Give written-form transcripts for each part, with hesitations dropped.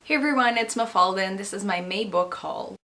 Hey everyone, it's Mafalda and this is my May book haul.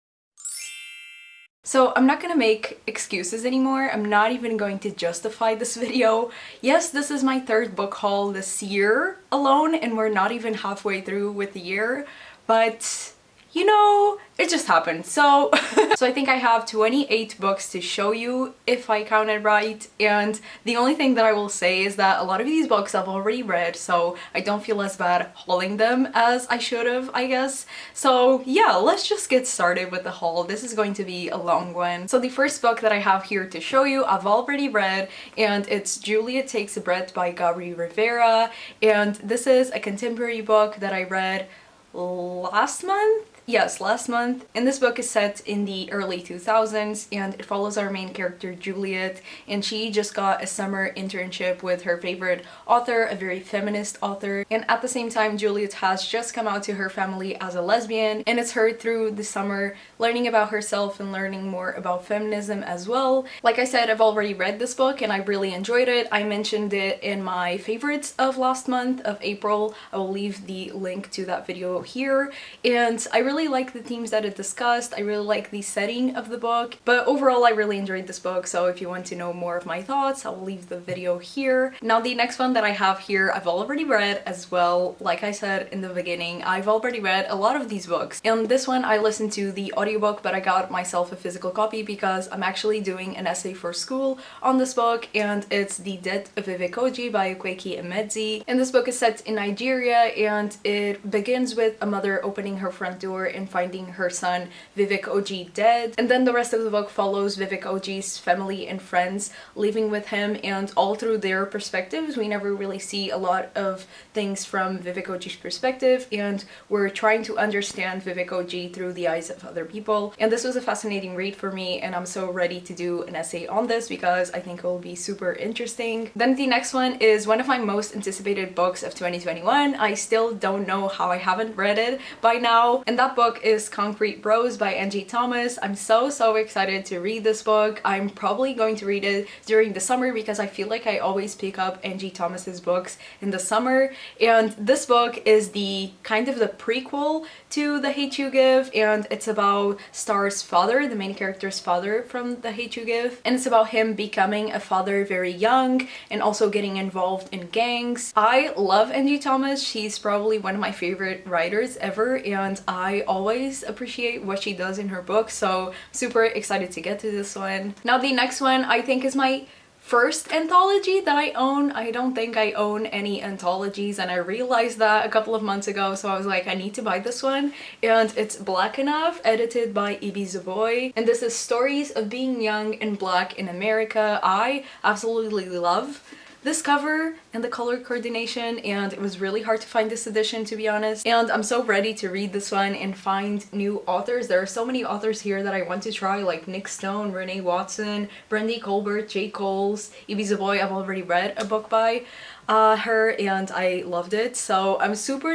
So I'm not gonna make excuses anymore. I'm not even going to justify this video. Yes, this is my third book haul this year alone and we're not even halfway through with the year, but you know, it just happened. So I think I have 28 books to show you if I counted right, and the only thing that I will say is that a lot of these books I've already read, so I don't feel as bad hauling them as I should have, I guess. So yeah, let's just get started with the haul. This is going to be a long one. So the first book that I have here to show you I've already read, and it's Juliet Takes a Breath by Gabriel Rivera, and this is a contemporary book that I read last month? Yes, last month. And this book is set in the early 2000s and it follows our main character Juliet, and she just got a summer internship with her favorite author, a very feminist author, and at the same time Juliet has just come out to her family as a lesbian, and it's her through the summer learning about herself and learning more about feminism as well. Like I said, I've already read this book and I really enjoyed it. I mentioned it in my favorites of last month of April. I will leave the link to that video here, and I really like the themes that it discussed. I really like the setting of the book, but overall I really enjoyed this book, so if you want to know more of my thoughts, I'll leave the video here. Now the next one that I have here I've already read as well. Like I said in the beginning, I've already read a lot of these books, and this one I listened to the audiobook, but I got myself a physical copy because I'm actually doing an essay for school on this book, and it's The Death of Vivek Oji by Kweki Emezi. And this book is set in Nigeria, and it begins with a mother opening her front door and finding her son Vivek Oji dead, and then the rest of the book follows Vivek Oji's family and friends living with him, and all through their perspectives. We never really see a lot of things from Vivek Oji's perspective, and we're trying to understand Vivek Oji through the eyes of other people. And this was a fascinating read for me, and I'm so ready to do an essay on this because I think it will be super interesting. Then the next one is one of my most anticipated books of 2021. I still don't know how I haven't read it by now, and that book is Concrete Bros by Angie Thomas. I'm so excited to read this book. I'm probably going to read it during the summer because I feel like I always pick up Angie Thomas's books in the summer, and this book is the kind of the prequel to The Hate U Give, and it's about Star's father, the main character's father from The Hate U Give, and it's about him becoming a father very young and also getting involved in gangs. I love Angie Thomas. She's probably one of my favorite writers ever, and I always appreciate what she does in her books, so super excited to get to this one. Now the next one I think is my first anthology that I own. I don't think I own any anthologies, and I realized that a couple of months ago, so I was like, I need to buy this one, and it's Black Enough, edited by Ibi Zoboi, and this is stories of being young and black in America. I absolutely love this cover and the color coordination, and it was really hard to find this edition, to be honest, and I'm so ready to read this one and find new authors. There are so many authors here that I want to try, like Nick Stone, Renee Watson, Brandy Colbert, J. Coles, Ibi Zoboi. I've already read a book by her and I loved it, so I'm super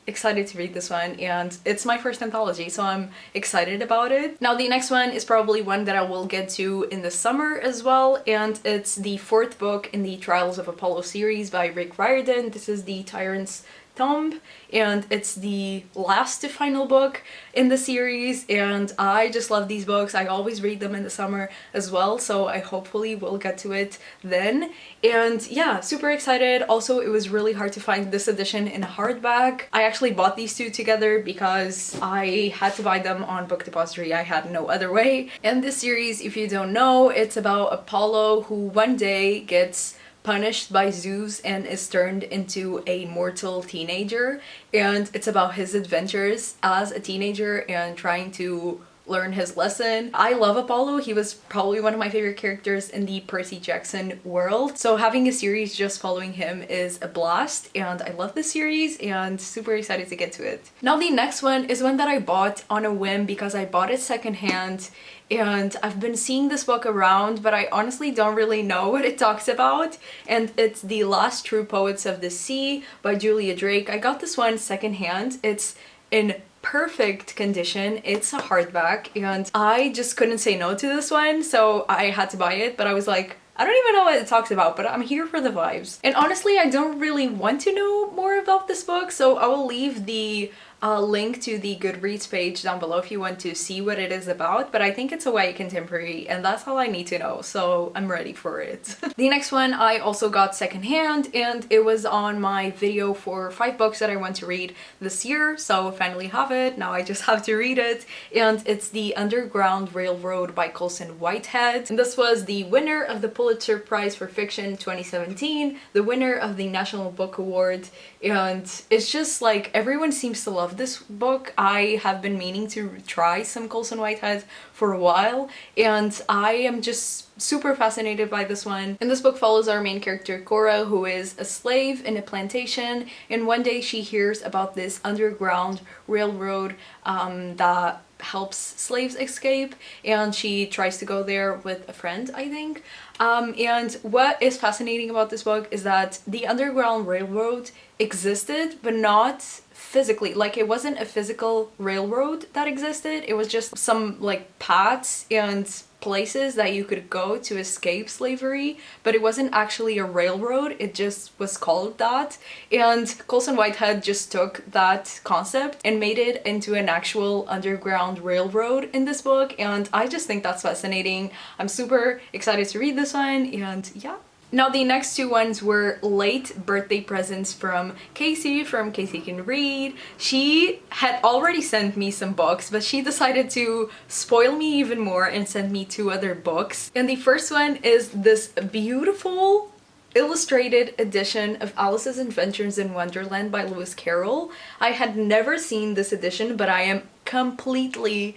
excited to read this one, and it's my first anthology, so I'm excited about it. Now the next one is probably one that I will get to in the summer as well, and it's the fourth book in the Trials of Apollo series by Riordan. This is the Tyrant's Tomb, and it's the last to final book in the series, and I just love these books. I always read them in the summer as well, so I hopefully will get to it then. And yeah, super excited. Also, it was really hard to find this edition in hardback. I actually bought these two together because I had to buy them on Book Depository. I had no other way. And this series, if you don't know, it's about Apollo who one day gets punished by Zeus and is turned into a mortal teenager, and it's about his adventures as a teenager and trying to learn his lesson. I love Apollo. He was probably one of my favorite characters in the Percy Jackson world, so having a series just following him is a blast, and I love this series and super excited to get to it. Now the next one is one that I bought on a whim because I bought it secondhand, and I've been seeing this book around, but I honestly don't really know what it talks about, and it's The Last True Poets of the Sea by Julia Drake. I got this one secondhand. It's in perfect condition. It's a hardback, and I just couldn't say no to this one, so I had to buy it, but I was like, I don't even know what it talks about, but I'm here for the vibes. And honestly, I don't really want to know more about this book, so I will leave the I'll link to the Goodreads page down below if you want to see what it is about, but I think it's a YA contemporary and that's all I need to know, so I'm ready for it. The next one I also got secondhand, and it was on my video for 5 books that I want to read this year, so I finally have it. Now I just have to read it, and it's The Underground Railroad by Colson Whitehead. And this was the winner of the Pulitzer Prize for Fiction 2017, the winner of the National Book Award, and it's just like everyone seems to love this book. I have been meaning to try some Colson Whitehead for a while, and I am just super fascinated by this one. And this book follows our main character Cora, who is a slave in a plantation, and one day she hears about this underground railroad that helps slaves escape, and she tries to go there with a friend, I think. And what is fascinating about this book is that the Underground Railroad existed, but not physically. Like, it wasn't a physical railroad that existed, it was just some like paths and places that you could go to escape slavery, but it wasn't actually a railroad, it just was called that. And Colson Whitehead just took that concept and made it into an actual underground railroad in this book, and I just think that's fascinating. I'm super excited to read this one, and yeah. Now the next 2 ones were late birthday presents from Casey Can Read. She had already sent me some books, but she decided to spoil me even more and send me 2 other books. And the first one is this beautiful illustrated edition of Alice's Adventures in Wonderland by Lewis Carroll. I had never seen this edition, but I am completely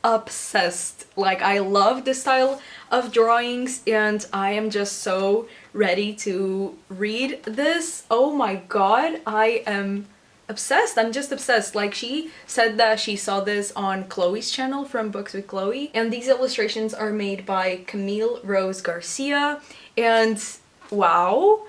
obsessed. Like, I love this style of drawings, and I am just so ready to read this. Oh my god, I am obsessed. I'm just obsessed. Like, she said that she saw this on Chloe's channel from Books with Chloe, and these illustrations are made by Camille Rose Garcia, and wow,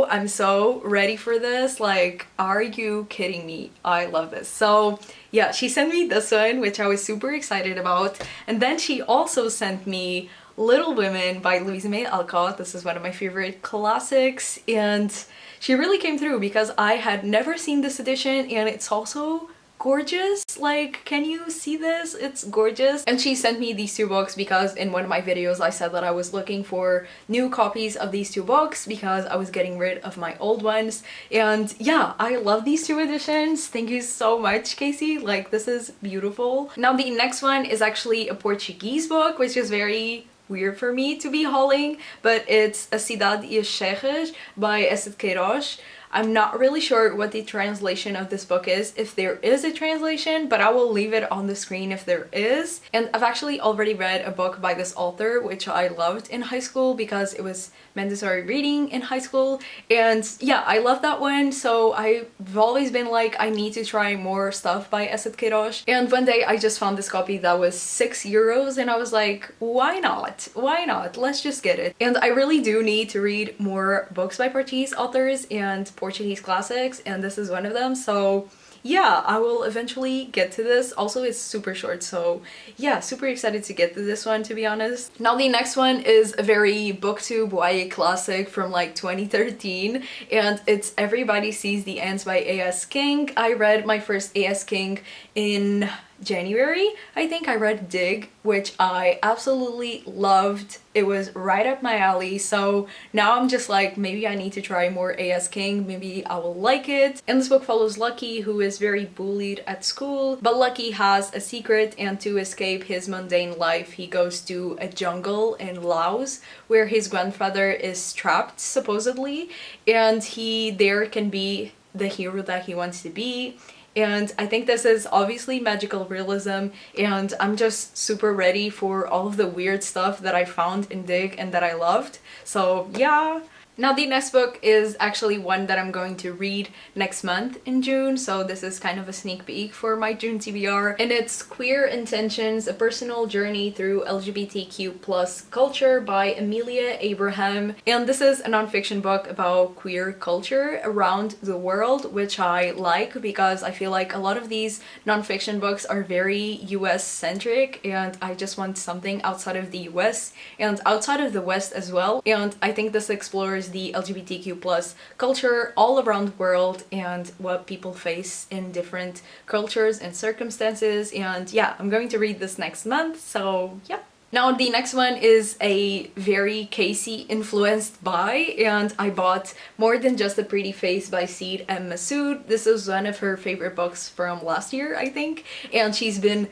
I'm so ready for this. Like, are you kidding me? I love this. So yeah, she sent me this one, which I was super excited about, and then she also sent me Little Women by Louisa May Alcott. This is one of my favorite classics, and she really came through because I had never seen this edition, and it's also gorgeous. Like, can you see this? It's gorgeous. And she sent me these 2 books because in one of my videos I said that I was looking for new copies of these 2 books because I was getting rid of my old ones. And yeah, I love these 2 editions. Thank you so much, Casey. Like, this is beautiful. Now the next one is actually a Portuguese book, which is very weird for me to be hauling, but it's A Cidade e as Serras by Esther Queiroz. I'm not really sure what the translation of this book is, if there is a translation, but I will leave it on the screen if there is. And I've actually already read a book by this author, which I loved in high school because it was mandatory reading in high school. And yeah, I love that one, so I've always been like, I need to try more stuff by Esther Queiroz. And one day I just found this copy that was €6, and I was like, why not? Why not? Let's just get it. And I really do need to read more books by Portuguese authors and Portuguese classics, and this is one of them, so yeah, I will eventually get to this. Also, it's super short, so yeah, super excited to get to this one, to be honest. Now the next one is a very booktube YA classic from like 2013, and it's Everybody Sees the Ants by A.S. King. I read my first A.S. King in January. I think I read Dig, which I absolutely loved. It was right up my alley, so now I'm just like, maybe I need to try more A.S. King, maybe I will like it. And this book follows Lucky, who is very bullied at school, but Lucky has a secret, and to escape his mundane life he goes to a jungle in Laos where his grandfather is trapped, supposedly, and he there can be the hero that he wants to be. And I think this is obviously magical realism, and I'm just super ready for all of the weird stuff that I found in Dig and that I loved. So yeah. Now the next book is actually one that I'm going to read next month in June, so this is kind of a sneak peek for my June TBR, and it's Queer Intentions, A Personal Journey Through LGBTQ+ Culture by Amelia Abraham. And this is a nonfiction book about queer culture around the world, which I like because I feel like a lot of these nonfiction books are very US centric, and I just want something outside of the US and outside of the West as well. And I think this explores explores the LGBTQ plus culture all around the world and what people face in different cultures and circumstances. And yeah, I'm going to read this next month, so yeah. Now the next one is a very Casey influenced buy, and I bought More Than Just a Pretty Face by Seed and Masood. This is one of her favorite books from last year, I think, and she's been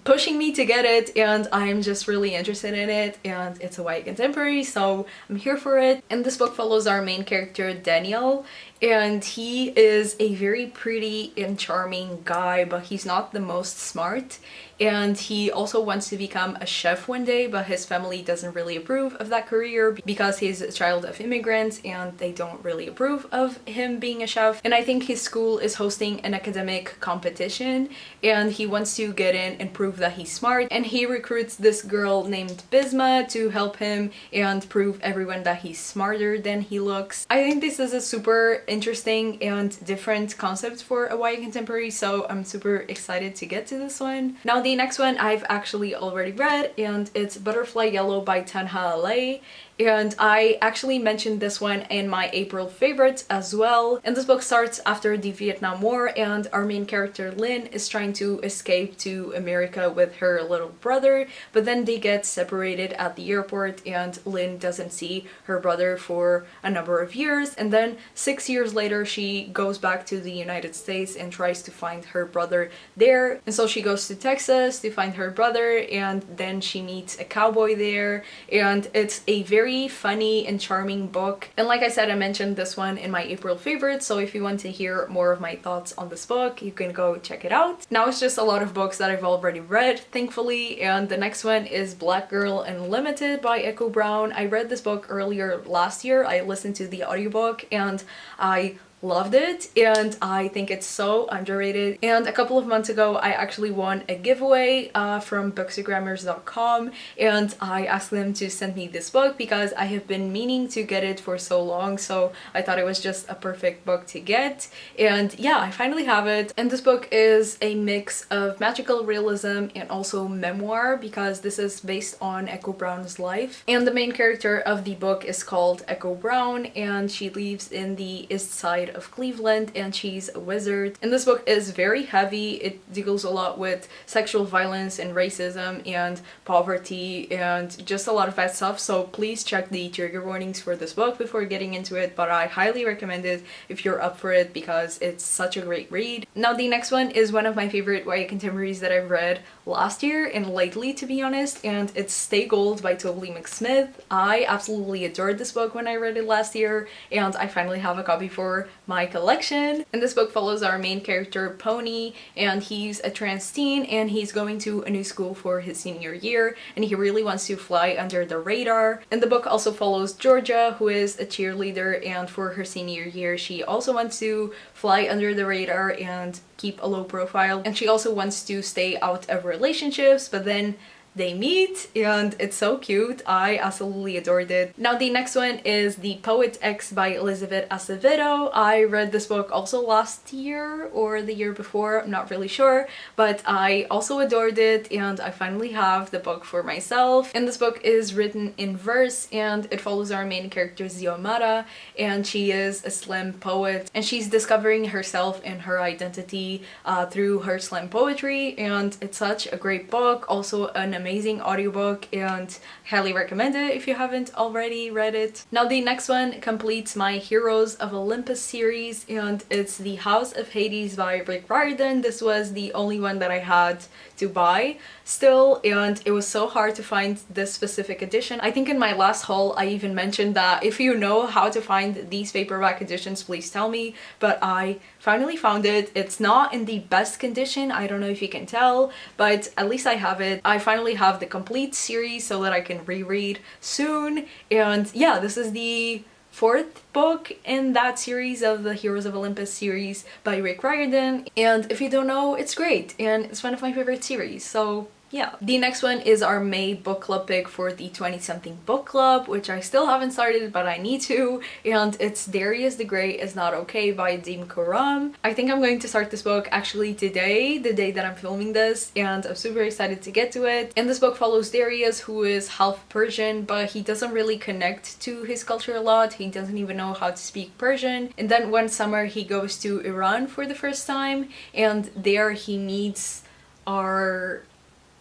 pushing me to get it, and I'm just really interested in it, and it's a YA contemporary, so I'm here for it. And this book follows our main character Daniel, and he is a very pretty and charming guy, but he's not the most smart, and he also wants to become a chef one day, but his family doesn't really approve of that career because he's a child of immigrants and they don't really approve of him being a chef. And I think his school is hosting an academic competition and he wants to get in and prove that he's smart, and he recruits this girl named Bisma to help him and prove everyone that he's smarter than he looks. I think this is a super interesting and different concept for a YA contemporary, so I'm super excited to get to this one. Now the next one I've actually already read, and it's Butterfly Yellow by Tanha Alay. And I actually mentioned this one in my April favorites as well. And this book starts after the Vietnam War, and our main character Lynn is trying to escape to America with her little brother, but then they get separated at the airport and Lynn doesn't see her brother for a number of years, and then 6 years later she goes back to the United States and tries to find her brother there. And so she goes to Texas to find her brother, and then she meets a cowboy there, and it's a very funny and charming book. And like I said, I mentioned this one in my April favorites, so if you want to hear more of my thoughts on this book, you can go check it out. Now it's just a lot of books that I've already read, thankfully, and the next one is Black Girl Unlimited by Echo Brown. I read this book earlier last year. I listened to the audiobook and I loved it, and I think it's so underrated. And a couple of months ago I actually won a giveaway from bookstagrammers.com, and I asked them to send me this book because I have been meaning to get it for so long, so I thought it was just a perfect book to get. And yeah, I finally have it. And this book is a mix of magical realism and also memoir, because this is based on Echo Brown's life. And the main character of the book is called Echo Brown, and she lives in the east side of Cleveland, and she's a wizard. And this book is very heavy. It deals a lot with sexual violence and racism and poverty and just a lot of bad stuff, so please check the trigger warnings for this book before getting into it, but I highly recommend it if you're up for it because it's such a great read. Now the next one is one of my favorite YA contemporaries that I've read last year and lately, to be honest, and it's Stay Gold by Tobey McSmith. I absolutely adored this book when I read it last year, and I finally have a copy for my collection. And this book follows our main character Pony, and he's a trans teen and he's going to a new school for his senior year, and he really wants to fly under the radar. And the book also follows Georgia, who is a cheerleader, and for her senior year she also wants to fly under the radar and keep a low profile, and she also wants to stay out of relationships, but then they meet and it's so cute. I absolutely adored it. Now the next one is The Poet X by Elizabeth Acevedo. I read this book also last year or the year before, I'm not really sure, but I also adored it, and I finally have the book for myself. And this book is written in verse, and it follows our main character Xiomara, and she is a slam poet, and she's discovering herself and her identity through her slam poetry, and it's such a great book. Also an amazing audiobook, and highly recommend it if you haven't already read it. Now the next one completes my Heroes of Olympus series, and it's The House of Hades by Rick Riordan. This was the only one that I had to buy still, and it was so hard to find this specific edition. I think in my last haul I even mentioned that if you know how to find these paperback editions, please tell me, but I finally found it. It's not in the best condition, I don't know if you can tell, but at least I have it. I finally have the complete series so that I can reread soon, and yeah, this is the fourth book in that series of the Heroes of Olympus series by Rick Riordan, and if you don't know, it's great and it's one of my favorite series, so yeah. The next one is our May book club pick for the 20-something book club, which I still haven't started, but I need to, and it's Darius the Great is Not Okay by Deem Karam. I think I'm going to start this book actually today, the day that I'm filming this, and I'm super excited to get to it. And this book follows Darius, who is half Persian, but he doesn't really connect to his culture a lot. He doesn't even know how to speak Persian. And then one summer he goes to Iran for the first time, and there he meets our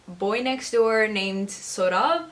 boy next door named Sorab,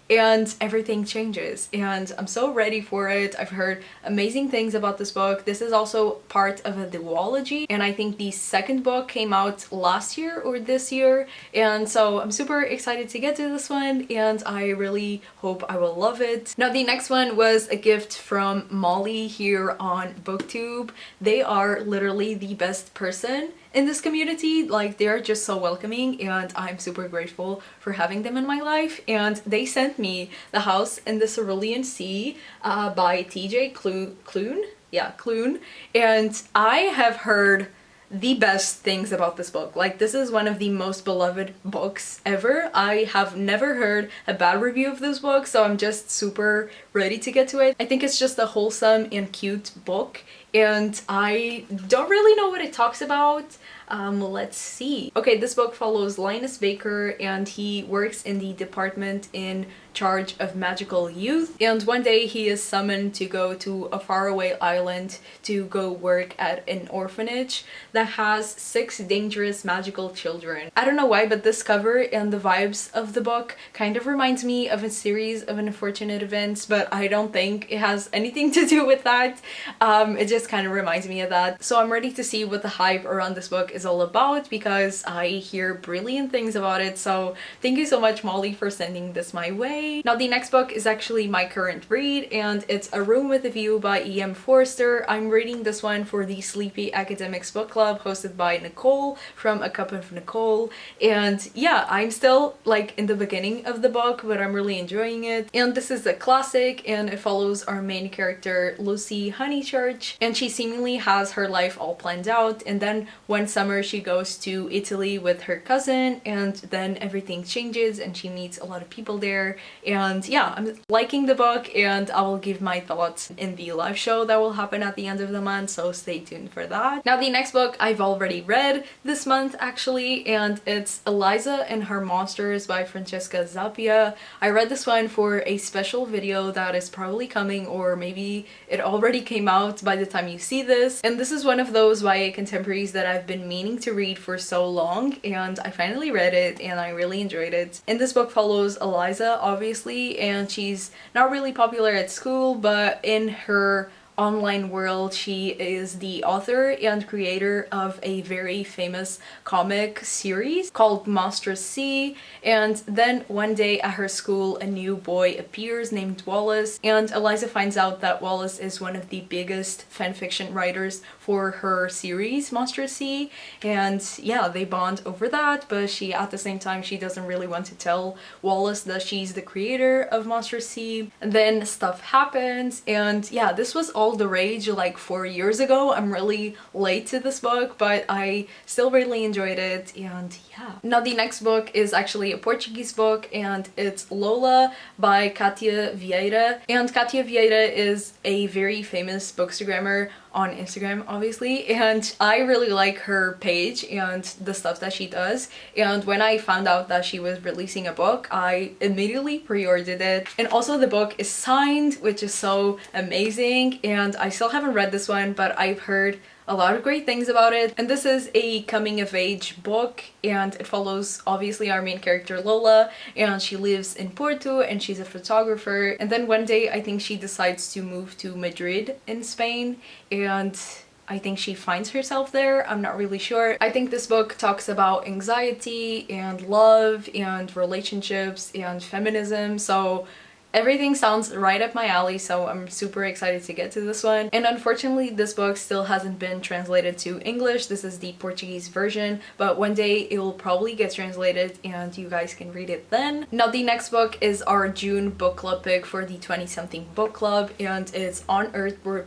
and everything changes, and I'm so ready for it. I've heard amazing things about this book. This is also part of a duology, and I think the second book came out last year or this year, and so I'm super excited to get to this one, and I really hope I will love it. Now the next one was a gift from Molly here on BookTube. They are literally the best person in this community. Like, they're just so welcoming, and I'm super grateful for having them in my life. And they sent me The House in the Cerulean Sea by TJ Klune. Yeah, Klune. And I have heard the best things about this book. Like, this is one of the most beloved books ever. I have never heard a bad review of this book, so I'm just super ready to get to it. I think it's just a wholesome and cute book, and I don't really know what it talks about. Let's see. Okay, this book follows Linus Baker, and he works in the department in charge of magical youth, and one day he is summoned to go to a faraway island to go work at an orphanage that has 6 dangerous magical children. I don't know why, but this cover and the vibes of the book kind of reminds me of a series of unfortunate events, but I don't think it has anything to do with that. It just kind of reminds me of that. So I'm ready to see what the hype around this book is all about, because I hear brilliant things about it. So thank you so much, Molly, for sending this my way. Now the next book is actually my current read, and it's A Room with a View by E.M. Forster. I'm reading this one for the Sleepy Academics Book Club hosted by Nicole from A Cup of Nicole, and yeah, I'm still like in the beginning of the book, but I'm really enjoying it. And this is a classic, and it follows our main character Lucy Honeychurch, and she seemingly has her life all planned out, and then one summer she goes to Italy with her cousin, and then everything changes and she meets a lot of people there. And yeah, I'm liking the book, and I will give my thoughts in the live show that will happen at the end of the month, so stay tuned for that. Now the next book I've already read this month actually, and it's Eliza and Her Monsters by Francesca Zappia. I read this one for a special video that is probably coming, or maybe it already came out by the time you see this, and this is one of those YA contemporaries that I've been meaning to read for so long, and I finally read it and I really enjoyed it. And this book follows Eliza, obviously, and she's not really popular at school, but in her online world she is the author and creator of a very famous comic series called Monstrous Sea. And then one day at her school a new boy appears named Wallace, and Eliza finds out that Wallace is one of the biggest fanfiction writers for her series Monstrous Sea, and yeah, they bond over that, but she at the same time she doesn't really want to tell Wallace that she's the creator of Monstrous Sea. And then stuff happens, and yeah, this was all the rage like 4 years ago. I'm really late to this book, but I still really enjoyed it, and yeah. Now the next book is actually a Portuguese book, and it's Lola by Katia Vieira. And Katia Vieira is a very famous bookstagrammer on Instagram, obviously, and I really like her page and the stuff that she does. And when I found out that she was releasing a book, I immediately pre-ordered it. And also the book is signed, which is so amazing, and I still haven't read this one, but I've heard a lot of great things about it. And this is a coming of age book, and it follows obviously our main character Lola, and she lives in Porto and she's a photographer. And then one day I think she decides to move to Madrid in Spain, and I think she finds herself there. I'm not really sure. I think this book talks about anxiety and love and relationships and feminism, so everything sounds right up my alley, so I'm super excited to get to this one. And unfortunately, this book still hasn't been translated to English. This is the Portuguese version, but one day it will probably get translated and you guys can read it then. Now the next book is our June book club pick for the 20-something book club, and it's On Earth We're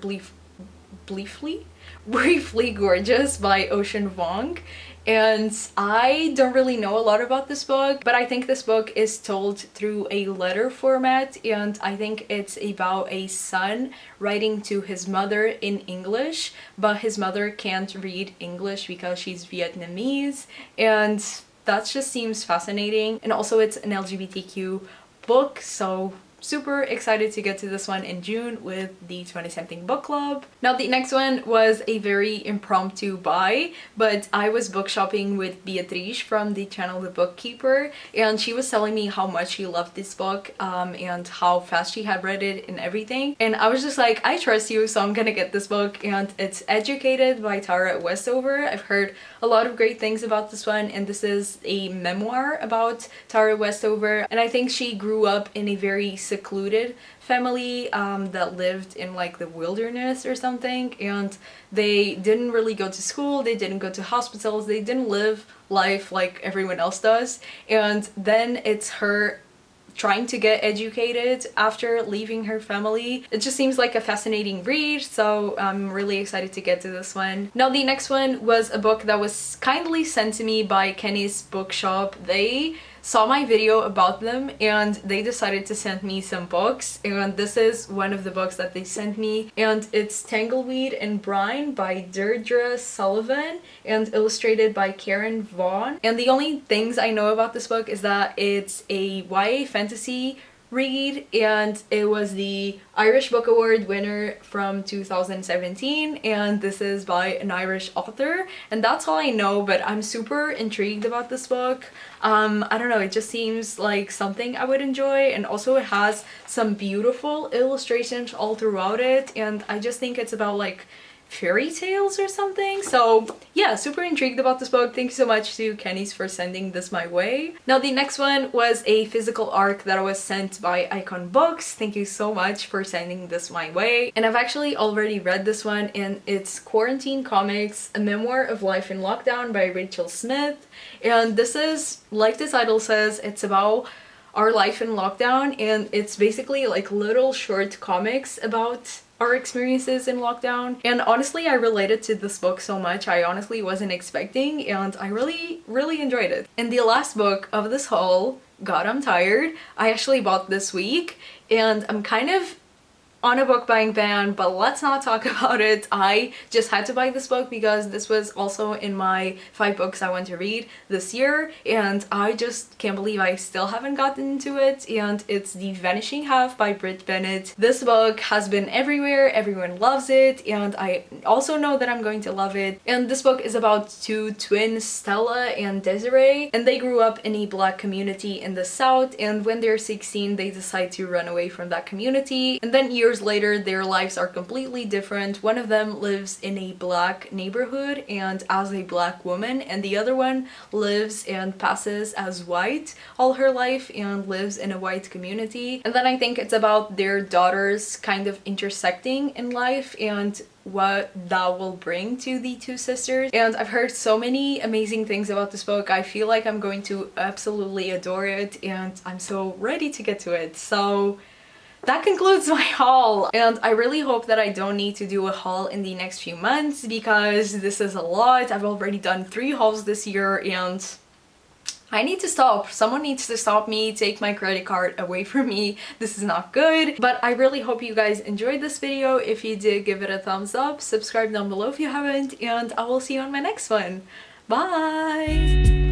Briefly Gorgeous by Ocean Vuong. And I don't really know a lot about this book, but I think this book is told through a letter format, and I think it's about a son writing to his mother in English, but his mother can't read English because she's Vietnamese, and that just seems fascinating. And also it's an LGBTQ book, so super excited to get to this one in June with the 20-something book club. Now the next one was a very impromptu buy, but I was book shopping with Beatrice from the channel The Bookkeeper, and she was telling me how much she loved this book and how fast she had read it and everything. And I was just like, I trust you, so I'm gonna get this book. And it's Educated by Tara Westover. I've heard a lot of great things about this one, and this is a memoir about Tara Westover. And I think she grew up in a very secluded family that lived in like the wilderness or something, and they didn't really go to school, they didn't go to hospitals, they didn't live life like everyone else does. And then it's her trying to get educated after leaving her family. It just seems like a fascinating read, so I'm really excited to get to this one. Now the next one was a book that was kindly sent to me by Kenny's Bookshop. They saw my video about them and they decided to send me some books, and this is one of the books that they sent me, and it's Tangleweed and Brine by Deirdre Sullivan and illustrated by Karen Vaughan. And the only things I know about this book is that it's a YA fantasy read, and it was the Irish Book Award winner from 2017, and this is by an Irish author, and that's all I know. But I'm super intrigued about this book. I don't know, it just seems like something I would enjoy, and also it has some beautiful illustrations all throughout it, and I just think it's about like fairy tales or something. So yeah, super intrigued about this book. Thank you so much to Kenny's for sending this my way. Now the next one was a physical arc that was sent by Icon Books. Thank you so much for sending this my way. And I've actually already read this one, and it's Quarantine Comics, a memoir of life in lockdown by Rachel Smith. And this is, like the title says, it's about our life in lockdown, and it's basically like little short comics about our experiences in lockdown. And honestly, I related to this book so much. I honestly wasn't expecting, and I really enjoyed it. And the last book of this haul, God I'm Tired, I actually bought this week, and I'm kind of on a book buying ban, but let's not talk about it. I just had to buy this book because this was also in my 5 books I want to read this year, and I just can't believe I still haven't gotten into it. And it's The Vanishing Half by Brit Bennett. This book has been everywhere, everyone loves it, and I also know that I'm going to love it. And this book is about 2 twins, Stella and Desiree, and they grew up in a black community in the South, and when they're 16 they decide to run away from that community, and then years later their lives are completely different. One of them lives in a black neighborhood and as a black woman, and the other one lives and passes as white all her life and lives in a white community. And then I think it's about their daughters kind of intersecting in life and what that will bring to the 2 sisters. And I've heard so many amazing things about this book. I feel like I'm going to absolutely adore it, and I'm so ready to get to it. So that concludes my haul, and I really hope that I don't need to do a haul in the next few months because this is a lot. I've already done 3 hauls this year, and I need to stop. Someone needs to stop me, take my credit card away from me. This is not good. But I really hope you guys enjoyed this video. If you did, give it a thumbs up, subscribe down below if you haven't, and I will see you on my next one. Bye!